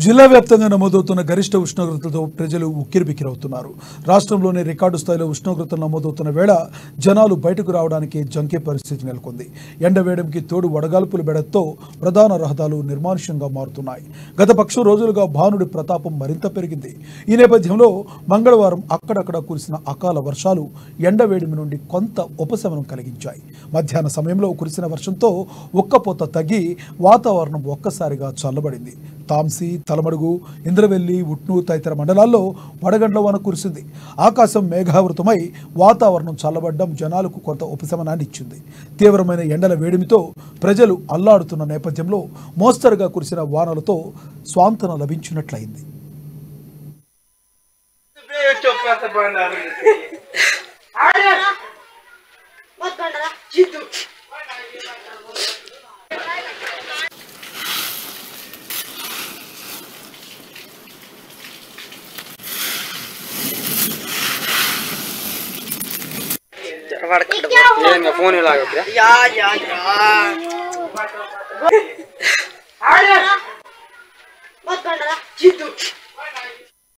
జిల్లా వ్యాప్తంగా నమోదవుతున్న గరిష్ట ఉష్ణోగ్రతలతో ప్రజలు ఉక్కిరిబిక్కిరవుతున్నారు. రాష్ట్రంలోనే రికార్డు స్థాయిలో ఉష్ణోగ్రతలు నమోదవుతున్న వేళ జనాలు బయటకు రావడానికి జంకే పరిస్థితి నెలకొంది. ఎండవేడంకి తోడు వడగాల్పుల బెడతో ప్రధాన రహదారులు నిర్మానుష్యంగా మారుతున్నాయి. గత పక్షం రోజులుగా భానుడి ప్రతాపం మరింత పెరిగింది. ఈ నేపథ్యంలో మంగళవారం అక్కడక్కడ కురిసిన అకాల వర్షాలు ఎండవేడిమి నుండి కొంత ఉపశమనం కలిగించాయి. మధ్యాహ్న సమయంలో కురిసిన వర్షంతో ఉక్కపోత తగ్గి వాతావరణం ఒక్కసారిగా చల్లబడింది. తాంసీ, తలమడుగు, ఇంద్రవెల్లి, ఉట్నూరు తదితర మండలాల్లో వడగండ్ల వాన కురిసింది. ఆకాశం మేఘావృతమై వాతావరణం చల్లబడ్డం జనాలకు కొంత ఉపశమనాన్ని ఇచ్చింది. తీవ్రమైన ఎండల వేడిమితో ప్రజలు అల్లాడుతున్న నేపథ్యంలో మోస్తరుగా కురిసిన వానలతో స్వాంతన లభించినట్లయింది. फोन या